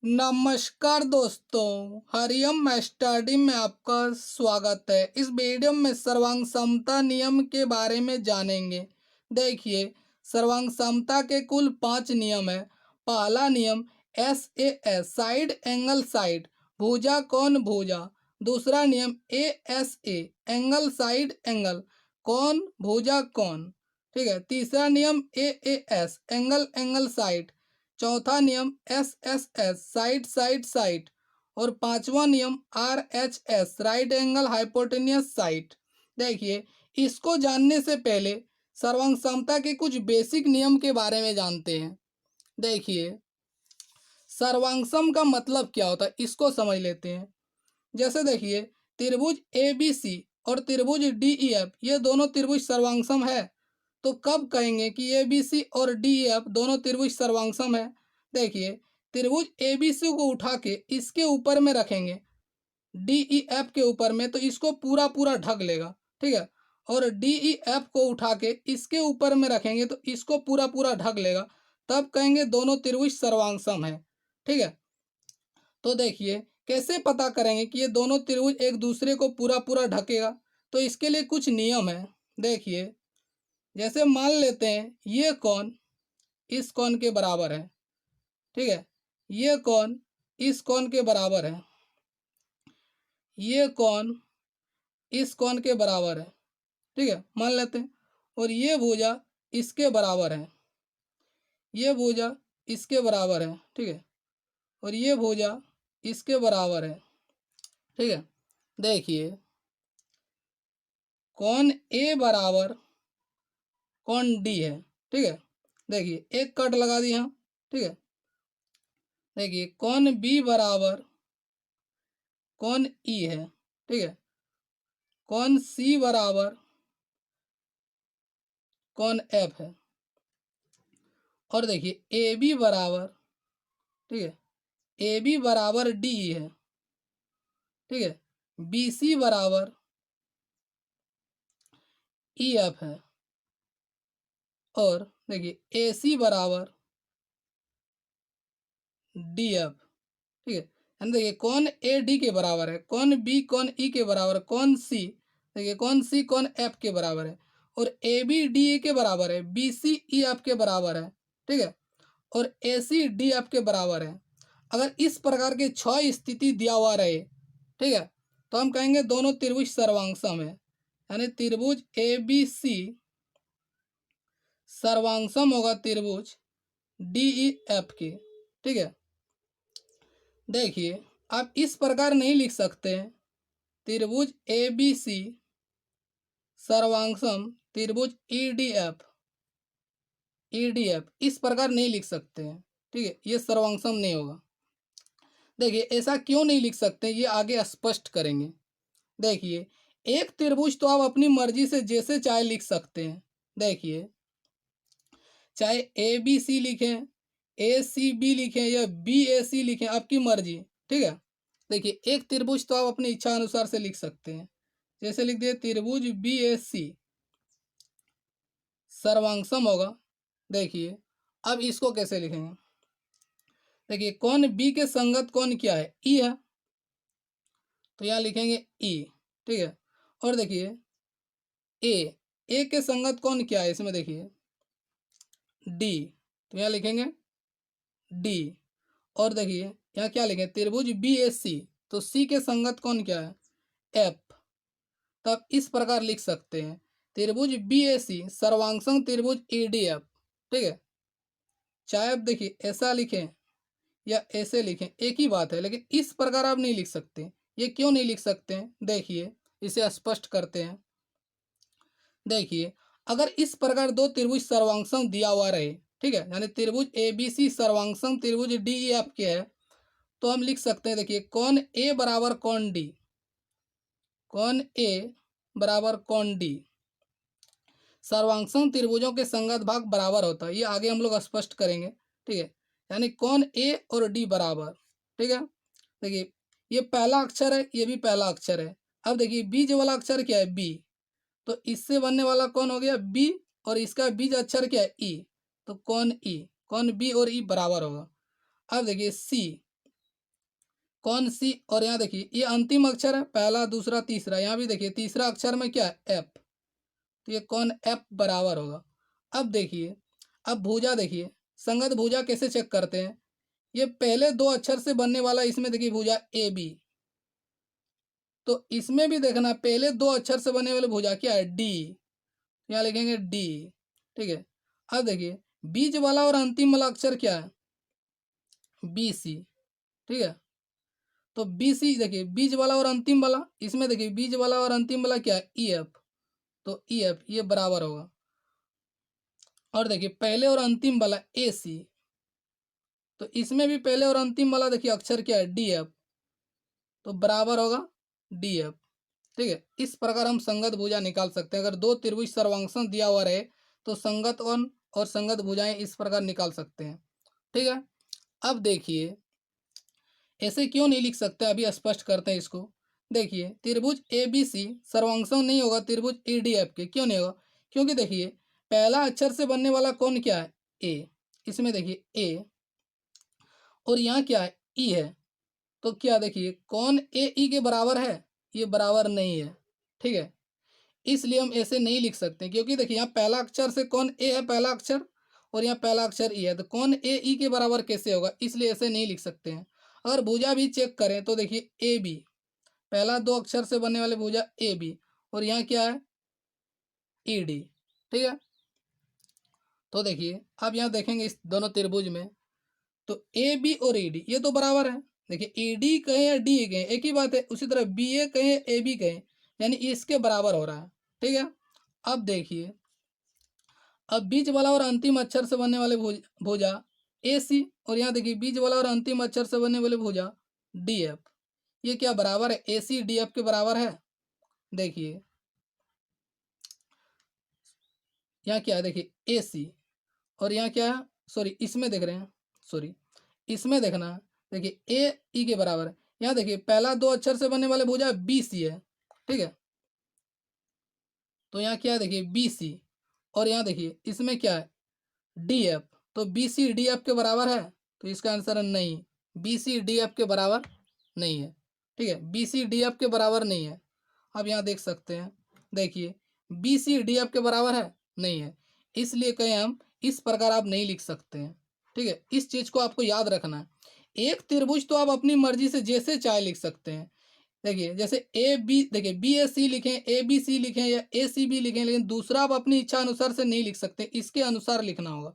नमस्कार दोस्तों, हरियम स्टडी में आपका स्वागत है। इस वीडियो में सर्वांग समता नियम के बारे में जानेंगे। देखिए, सर्वांग समता के कुल 5 नियम है। पहला नियम SAS साइड एंगल साइड, भुजा कौन भुजा। दूसरा नियम ASA एंगल साइड एंगल, कौन भुजा कौन। ठीक है। तीसरा नियम AAS एंगल एंगल साइड। चौथा नियम SSS साइड साइड साइड। और पांचवा नियम RHS right angle hypotenuse side. देखिए, इसको जानने से पहले सर्वांग समता के कुछ बेसिक नियम के बारे में जानते हैं। देखिए, सर्वांगसम का मतलब क्या होता है इसको समझ लेते हैं। जैसे देखिए, त्रिभुज ABC और त्रिभुज DEF ये दोनों त्रिभुज सर्वांगसम है। तो कब कहेंगे कि ABC और DEF दोनों त्रिभुज सर्वांगसम है। देखिए, त्रिभुज ABC को उठा के इसके ऊपर में रखेंगे DEF के ऊपर में, तो इसको पूरा पूरा ढक लेगा। ठीक है। और DEF को उठा के इसके ऊपर में रखेंगे तो इसको पूरा पूरा ढक लेगा। तब कहेंगे दोनों त्रिभुज सर्वांगसम है। ठीक है। तो देखिए, कैसे पता करेंगे कि ये दोनों त्रिभुज एक दूसरे को पूरा पूरा ढकेगा। तो इसके लिए कुछ नियम है। देखिए, जैसे मान लेते हैं ये कोण इस कोण के बराबर है। ठीक है। ये कोण इस कोण के बराबर है। ये कोण इस कोण के बराबर है। ठीक है, मान लेते हैं। और ये भुजा इसके बराबर है। ये भुजा इसके बराबर है। ठीक है। और ये भुजा इसके बराबर है। ठीक है। देखिए, कोण A बराबर कोण D है। ठीक है। देखिए, एक कट लगा दी यहाँ। ठीक है। देखिए, कोण B बराबर कोण E है। ठीक है। कोण C बराबर कोण F है। और देखिए, AB बराबर, ठीक है, AB बराबर DE है। ठीक है। BC बराबर EF है। और देखिए, AC बराबर DF। ठीक है। यानी देखिए, कौन AD के बराबर है, कौन B कौन E के बराबर है, कौन C, देखिए कौन C कौन F के बराबर है। और AB DE के बराबर है, BC EF के बराबर है। ठीक है। और AC DF के बराबर है। अगर इस प्रकार के 6 स्थिति दिया हुआ रहे, ठीक है, तो हम कहेंगे दोनों त्रिभुज सर्वांगसम है। यानी त्रिभुज ABC सर्वांगसम होगा त्रिभुज DEF के। ठीक है। देखिए, आप इस प्रकार नहीं लिख सकते हैं त्रिभुज ABC सर्वांगसम त्रिभुज EDF इस प्रकार नहीं लिख सकते हैं। ठीक है, ये सर्वांगसम नहीं होगा। देखिए, ऐसा क्यों नहीं लिख सकते, ये आगे स्पष्ट करेंगे। देखिए, एक त्रिभुज तो आप अपनी मर्जी से जैसे चाहे लिख सकते हैं। देखिए, चाहे ABC लिखें, ACB लिखें या BAC लिखें, आपकी मर्जी। ठीक है। देखिए, एक त्रिभुज तो आप अपनी इच्छा अनुसार से लिख सकते हैं। जैसे लिख दिए त्रिभुज BAC सर्वांगसम होगा। देखिए, अब इसको कैसे लिखेंगे। देखिए, कौन B के संगत कौन क्या है, E है, तो यहाँ लिखेंगे E। ठीक है। और देखिए, A के संगत कौन क्या है, इसमें देखिए D, तो यहाँ लिखेंगे D। और देखिए, यहाँ क्या लिखें त्रिभुज BAC, तो C के संगत कौन क्या है, F। तब इस प्रकार लिख सकते हैं त्रिभुज BAC सर्वांगसम त्रिभुज EDF। ठीक है। चाहे आप देखिए ऐसा लिखें या ऐसे लिखें, एक ही बात है, लेकिन इस प्रकार आप नहीं लिख सकते। ये क्यों नहीं लिख सकते हैं, देखिए इसे स्पष्ट करते हैं। देखिए, अगर इस प्रकार दो त्रिभुज सर्वांगसम दिया हुआ रहे, ठीक है, यानी त्रिभुज ABC सर्वांगसम त्रिभुज DEF के है, तो हम लिख सकते हैं। देखिए, कौन A बराबर कौन D, कौन A बराबर कौन D सर्वांगसम त्रिभुजों के संगत भाग बराबर होता है। ये आगे हम लोग स्पष्ट करेंगे। ठीक है। यानी कौन A और D बराबर। ठीक है। देखिए, ये पहला अक्षर है, ये भी पहला अक्षर है। अब देखिए, बीज वाला अक्षर क्या है, B, तो इससे बनने वाला कौन हो गया B, और इसका बीज अक्षर क्या है E, तो कौन E, कौन B और E बराबर होगा। अब देखिए C, कौन सी, और यहाँ देखिए ये अंतिम अक्षर है, पहला दूसरा तीसरा, यहाँ भी देखिए तीसरा अक्षर में क्या है, एफ, तो ये कौन एफ बराबर होगा। अब देखिए, अब भुजा देखिए, संगत भुजा कैसे चेक करते हैं, ये पहले दो अक्षर से बनने वाला, इसमें देखिए भुजा ए बी, तो इसमें भी देखना पहले दो अक्षर से बनने वाले भुजा क्या है, डी, यहाँ लिखेंगे डी, ठीक है। अब देखिए बीच वाला और अंतिम वाला अक्षर क्या है, बी सी, ठीक है। तो बी सी देखिए बीच वाला और अंतिम वाला, इसमें देखिए बीच वाला और अंतिम वाला क्या है, ई एफ, तो ई एफ ये बराबर होगा। और देखिए पहले और अंतिम वाला ए सी, तो इसमें भी पहले और अंतिम वाला देखिए अक्षर क्या है, डी एफ, तो बराबर होगा डी एफ, ठीक है। इस प्रकार हम संगत भुजा निकाल सकते हैं। अगर दो त्रिभुज सर्वांक्षण दिया हुआ रहे तो संगत और संगत भुजाएं इस प्रकार निकाल सकते हैं, ठीक है। अब देखिए ऐसे क्यों नहीं लिख सकते, अभी स्पष्ट करते हैं इसको। देखिए त्रिभुज ए बी सी सर्वांक्षण नहीं होगा त्रिभुज ई डी एफ के, क्यों नहीं होगा, क्योंकि देखिए पहला अक्षर से बनने वाला कौन क्या है, ए, इसमें देखिए ए, और यहाँ क्या है, ई है, तो क्या देखिए कौन ए ई के बराबर है, ये बराबर नहीं है, ठीक है। इसलिए हम ऐसे नहीं लिख सकते, क्योंकि देखिए यहाँ पहला अक्षर से कौन ए है, पहला अक्षर, और यहाँ पहला अक्षर ई है, तो कौन ए ई के बराबर कैसे होगा, इसलिए ऐसे नहीं लिख सकते हैं। अगर भुजा भी चेक करें तो देखिए ए बी, पहला दो अक्षर से बनने वाले भुजा ए बी, और यहाँ क्या है, ई डी, ठीक है। तो देखिए अब यहाँ देखेंगे इस दोनों त्रिभुज में, तो ए बी और ई डी ये तो बराबर है। देखिए ए डी कहें या डी कहें एक ही बात है, उसी तरह बी ए कहें ए बी कहें, यानी इसके बराबर हो रहा है, ठीक है। अब देखिए, अब बीच वाला और अंतिम अक्षर से बनने वाले भुजा ए सी, और यहाँ देखिए बीच वाला और अंतिम अक्षर से बनने वाले भुजा डी एफ, ये क्या बराबर है, ए सी डी एफ के बराबर है। देखिए यहाँ क्या है, देखिए ए सी, और यहाँ क्या है, सॉरी इसमें देख रहे हैं, सॉरी इसमें देखना, देखिए ए ई के बराबर है। यहाँ देखिए पहला दो अक्षर से बनने वाले भुजा बी सी है, ठीक है। तो यहाँ क्या है, देखिए बी सी, और यहाँ देखिए इसमें क्या है, डी एफ, तो बी सी डी एफ के बराबर है, तो इसका आंसर है नहीं, बी सी डी एफ के बराबर नहीं है, ठीक है, बी सी डी एफ के बराबर नहीं है। अब यहाँ देख सकते हैं, देखिए बी सी डी एफ के बराबर है नहीं है, इसलिए कहें हम इस प्रकार आप नहीं लिख सकते हैं, ठीक है। इस चीज़ को आपको याद रखना है। एक त्रिभुज तो आप अपनी मर्जी से जैसे चाहे लिख सकते हैं। देखिए जैसे ए बी, देखिए बी ए सी लिखें, ए बी सी लिखें, या ए सी बी लिखें, लेकिन दूसरा आप अपनी इच्छा अनुसार से नहीं लिख सकते, इसके अनुसार लिखना होगा,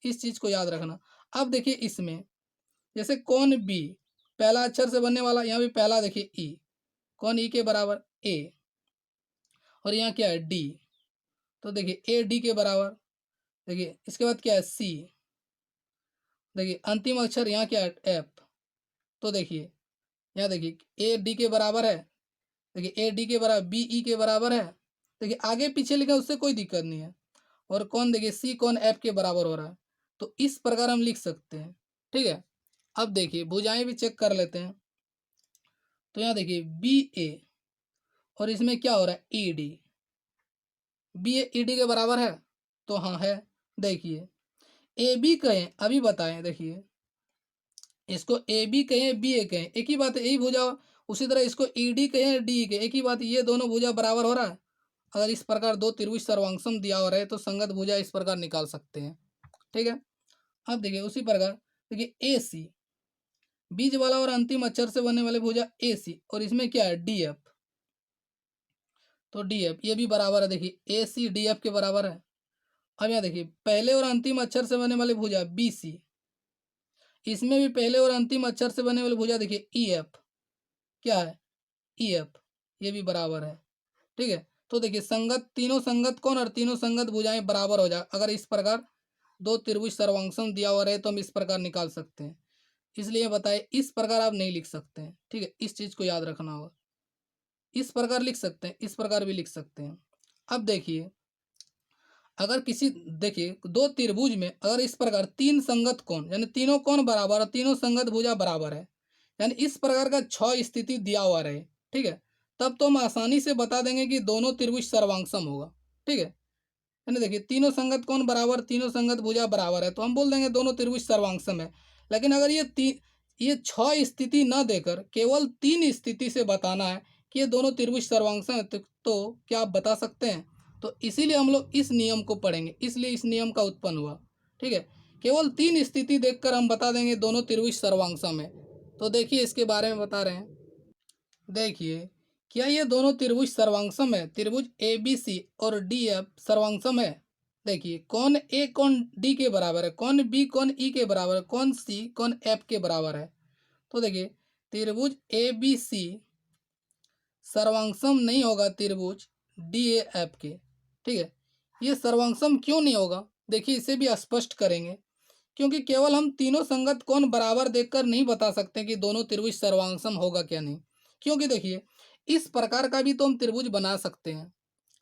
इस चीज़ को याद रखना। अब देखिए इसमें जैसे कौन बी, पहला अक्षर से बनने वाला, यहाँ भी पहला देखिए ई, कौन ई के बराबर ए, और यहाँ क्या है डी, तो देखिए ए डी के बराबर। देखिए इसके बाद क्या है सी, देखिए अंतिम अक्षर यहाँ क्या है एफ, तो देखिए यहाँ देखिए ए डी के बराबर है, देखिए ए डी के बराबर बी ई के बराबर है, देखिए आगे पीछे लिखा उससे कोई दिक्कत नहीं है, और कौन देखिए सी कौन एफ के बराबर हो रहा है, तो इस प्रकार हम लिख सकते हैं, ठीक है। अब देखिए भुजाएं भी चेक कर लेते हैं, तो यहाँ देखिए बी ए, और इसमें क्या हो रहा है ई डी, बी ए ई डी के बराबर है, तो हाँ है। देखिए ए बी कहें, अभी बताएं, देखिए इसको ए बी कहें बी ए कहें एक ही बात है, यही भुजा, उसी तरह इसको ई डी कहें डी कहें एक ही बात है, ये दोनों भुजा बराबर हो रहा है। अगर इस प्रकार दो त्रिभुज सर्वांक्षम दिया हो रहा है तो संगत भुजा इस प्रकार निकाल सकते हैं, ठीक है। अब देखिए उसी प्रकार देखिए ए सी, बीच वाला और अंतिम अक्षर से बनने वाले भुजा ए सी, और इसमें क्या है डी एफ, तो डी एफ ये भी बराबर है, देखिए ए सी डी एफ के बराबर है। अब यहाँ देखिए पहले और अंतिम अक्षर से बनने वाले भुजा बी सी, इसमें भी पहले और अंतिम अक्षर से बने वाले भुजा देखिए ई एफ, क्या है ई एफ, ये भी बराबर है, ठीक है। तो देखिए संगत, तीनों संगत कौन, और तीनों संगत भुजाएं बराबर हो जाए। अगर इस प्रकार दो त्रिभुज सर्वांक्षम दिया हुआ रहे तो हम इस प्रकार निकाल सकते हैं, इसलिए बताए इस प्रकार आप नहीं लिख सकते हैं, ठीक है। इस चीज़ को याद रखना होगा, इस प्रकार लिख सकते हैं, इस प्रकार भी लिख सकते हैं। अब देखिए अगर किसी, देखिए दो त्रिभुज में अगर इस प्रकार तीन संगत कोण, यानी तीनों कोण बराबर और तीनों संगत भुजा बराबर है, यानी इस प्रकार का छह स्थिति दिया हुआ रहे, ठीक है, तब तो हम आसानी से बता देंगे कि दोनों त्रिभुज सर्वांक्षम होगा, ठीक है। यानी देखिए तीनों संगत कोण बराबर, तीनों संगत भुजा बराबर है, तो हम बोल देंगे दोनों त्रिभुज सर्वांक्षम है। लेकिन अगर ये ये 6 स्थिति न देकर केवल 3 स्थिति से बताना है कि ये दोनों त्रिभुज सर्वांगसम है, तो क्या आप बता सकते हैं? तो इसीलिए हम लोग इस नियम को पढ़ेंगे, इसलिए इस नियम का उत्पन्न हुआ। ठीक है, केवल 3 स्थिति देखकर हम बता देंगे दोनों त्रिभुज सर्वांगसम है। तो देखिए इसके बारे में बता रहे हैं। देखिए, क्या ये दोनों त्रिभुज सर्वांगसम है? त्रिभुज ए बी सी और डी एफ सर्वांगसम है। देखिए, कौन ए कौन डी के बराबर है, कौन बी कौन ई के बराबर है, कौन सी कौन एफ के बराबर है। तो देखिए, त्रिभुज ए बी सी सर्वांगसम नहीं होगा त्रिभुज डी ए एफ के। ठीक है, ये सर्वांगसम क्यों नहीं होगा? देखिए, इसे भी स्पष्ट करेंगे। क्योंकि केवल हम तीनों संगत कोण बराबर देखकर नहीं बता सकते कि दोनों त्रिभुज सर्वांगसम होगा क्या नहीं। क्योंकि देखिए, इस प्रकार का भी तो हम त्रिभुज बना सकते हैं।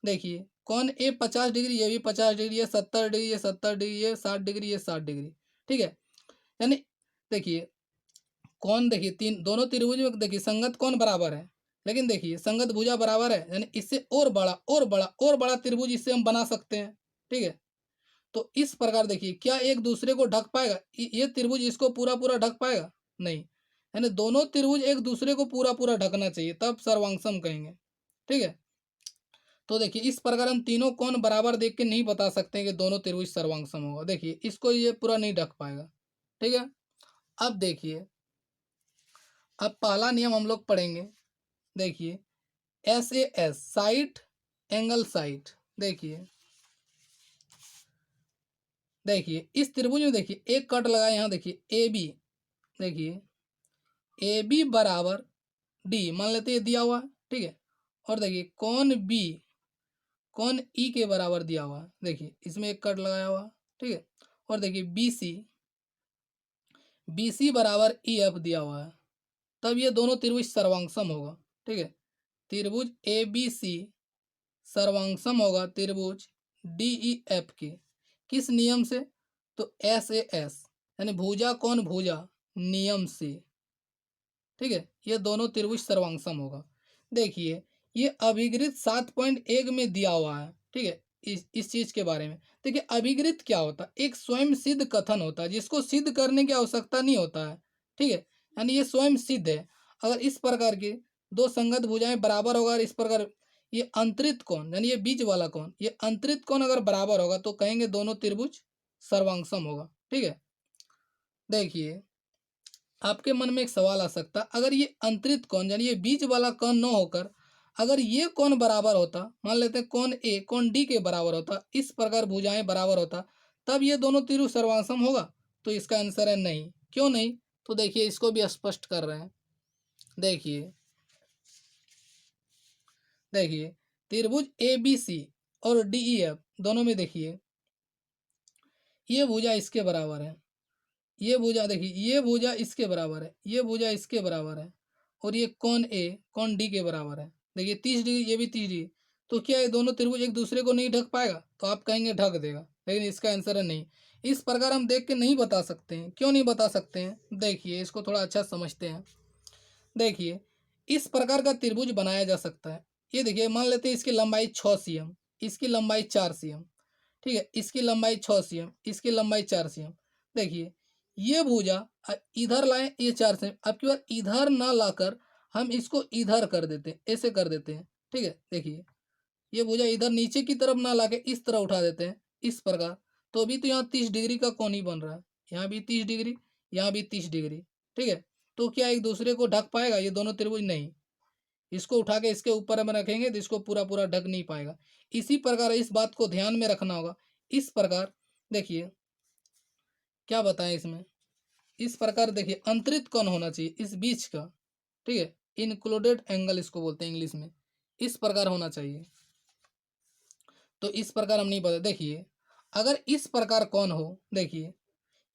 देखिए, कौन ए 50 डिग्री, ये भी 50 डिग्री, ये 70 डिग्री, ये 70 डिग्री, ये 60 डिग्री, ये 60 डिग्री। ठीक है, यानी देखिए, कौन देखिए तीन दोनों त्रिभुज में देखिए संगत कौन बराबर है, लेकिन देखिए संगत भुजा बराबर है, यानी इससे और बड़ा और बड़ा और बड़ा त्रिभुज इससे हम बना सकते हैं। ठीक है, तो इस प्रकार देखिए, क्या एक दूसरे को ढक पाएगा? ये त्रिभुज इसको पूरा पूरा ढक पाएगा? नहीं, यानी दोनों त्रिभुज एक दूसरे को पूरा पूरा ढकना चाहिए, तब सर्वांगसम कहेंगे। ठीक है, तो देखिए इस प्रकार हम तीनों कोण बराबर देख के नहीं बता सकते कि दोनों त्रिभुज सर्वांगसम होगा। देखिए, इसको ये पूरा नहीं ढक पाएगा। ठीक है, अब देखिए, अब पहला नियम हम लोग पढ़ेंगे। देखिए, S A S site angle site. देखिए, देखिए इस त्रिभुज में देखिए एक कट लगाए यहाँ, देखिए ए बी। देखिए, ए बी बराबर डी मान लेते हैं, दिया हुआ है। ठीक है, और देखिए कौन बी कौन ई के बराबर दिया हुआ है। देखिए इसमें एक कट लगाया हुआ है। ठीक है, और देखिए बी सी बराबर ई एफ दिया हुआ है। तब ये दोनों त्रिभुज सर्वांगसम होगा। ठीक है, त्रिभुज ए बी सी सर्वांगसम होगा त्रिभुज डी ई एफ के। किस नियम से? तो एस ए एस यानी भुजा कौन भुजा नियम से। ठीक है, ये दोनों त्रिभुज सर्वांगसम होगा। देखिए, ये अभिगृत 7.1 में दिया हुआ है। ठीक है, इस चीज के बारे में देखिए, अभिगृत क्या होता है? एक स्वयं सिद्ध कथन होता है जिसको सिद्ध करने की आवश्यकता नहीं होता है। ठीक है, यानी ये स्वयं सिद्ध है। अगर इस प्रकार के दो संगत भुजाएं बराबर होगा और इस प्रकार ये अंतरित कोण यानी ये बीच वाला कोण, ये अंतरित कोण अगर बराबर होगा तो कहेंगे दोनों त्रिभुज सर्वांगसम होगा। ठीक है, देखिए आपके मन में एक सवाल आ सकता, अगर ये अंतरित कोण यानी ये बीच वाला कोण न होकर अगर ये कोण बराबर होता, मान लेते हैं कोण ए कोण डी के बराबर होता, इस प्रकार भुजाएं बराबर होता, तब ये दोनों त्रिभुज सर्वांगसम होगा? तो इसका आंसर है नहीं। क्यों नहीं? तो देखिए इसको भी स्पष्ट कर रहे हैं। देखिए, देखिए त्रिभुज ए बी सी और डी ई एफ दोनों में देखिए, ये भुजा इसके बराबर है, ये भुजा देखिए ये भुजा इसके बराबर है, ये भुजा इसके बराबर है, और ये कौन ए कौन डी के बराबर है। देखिए 30 डिग्री, ये भी 30 डिग्री। तो क्या ये दोनों त्रिभुज एक दूसरे को नहीं ढक पाएगा? तो आप कहेंगे ढक देगा, लेकिन इसका आंसर है नहीं। इस प्रकार हम देख के नहीं बता सकते हैं। क्यों नहीं बता सकते हैं? देखिए इसको थोड़ा अच्छा समझते हैं। देखिए, इस प्रकार का त्रिभुज बनाया जा सकता है। ये देखिए, मान लेते हैं इसकी लंबाई 6 cm, इसकी लंबाई 4 cm। ठीक है, इसकी लंबाई 6 cm, इसकी लंबाई 4 cm। देखिए, ये भुजा इधर लाए, ये 4 cm। अब की बार इधर ना लाकर हम इसको इधर कर देते हैं, ऐसे कर देते हैं। ठीक है, देखिए ये भुजा इधर नीचे की तरफ ना लाके इस तरह उठा देते हैं, इस प्रकार। तो अभी तो यहाँ 30 डिग्री का कोण ही बन रहा है, यहाँ भी 30 डिग्री, यहाँ भी 30 डिग्री। ठीक है, तो क्या एक दूसरे को ढक पाएगा ये दोनों त्रिभुज? नहीं। इसको उठा के इसके ऊपर हम रखेंगे तो इसको पूरा पूरा ढक नहीं पाएगा। इसी प्रकार इस बात को ध्यान में रखना होगा। इस प्रकार देखिए, क्या बताएं इसमें, इस प्रकार देखिए अंतरित कोण होना चाहिए इस बीच का। ठीक है, इंक्लूडेड एंगल इसको बोलते हैं इंग्लिश में। इस प्रकार होना चाहिए, तो इस प्रकार हम नहीं बता। देखिए, अगर इस प्रकार कौन हो, देखिए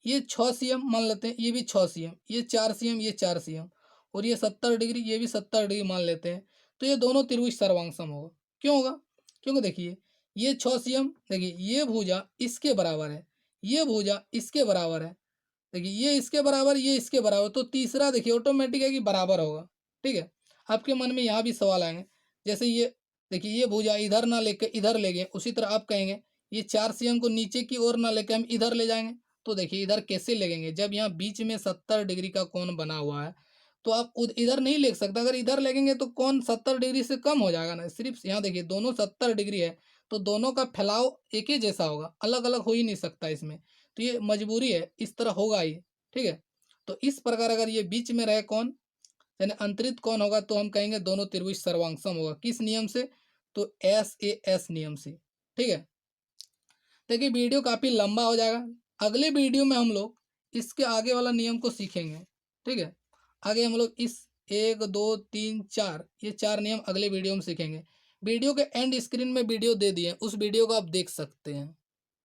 ये 6 cm मान लेते हैं, ये भी 6 cm, ये 4 cm, ये 4 cm, और ये 70 डिग्री, ये भी 70 डिग्री मान लेते हैं। तो ये दोनों त्रिभुज सर्वांगसम होगा। क्यों होगा? क्योंकि देखिए ये 6 cm, देखिए ये भुजा इसके बराबर है, ये भुजा इसके बराबर है। देखिए ये इसके बराबर, ये इसके बराबर, तो तीसरा देखिए ऑटोमेटिक है कि बराबर होगा। ठीक है, आपके मन में यहाँ भी सवाल आएंगे, जैसे ये देखिए ये भुजा इधर ना लेके इधर ले गए, उसी तरह आप कहेंगे ये 4 cm को नीचे की ओर ना लेके हम इधर ले जाएंगे, तो देखिए इधर कैसे लगेंगे, जब यहाँ बीच में 70 डिग्री का कोण बना हुआ है तो आप इधर नहीं लिख सकते। अगर इधर लगेंगे तो कोण 70 डिग्री से कम हो जाएगा ना। सिर्फ यहाँ देखिए दोनों 70 डिग्री है तो दोनों का फैलाव एक ही जैसा होगा, अलग अलग हो ही नहीं सकता इसमें। तो ये मजबूरी है, इस तरह होगा ही। ठीक है, तो इस प्रकार अगर ये बीच में रहे कौन, यानी अंतरित कौन होगा, तो हम कहेंगे दोनों त्रिभुज सर्वांगसम होगा। किस नियम से, तो SAS नियम से। ठीक है, देखिए वीडियो काफ़ी लंबा हो जाएगा, अगले वीडियो में हम लोग इसके आगे वाला नियम को सीखेंगे। ठीक है, आगे हम लोग इस 1 2 3 4 ये 4 नियम अगले वीडियो में सीखेंगे। वीडियो के एंड स्क्रीन में वीडियो दे दिए, उस वीडियो को आप देख सकते हैं।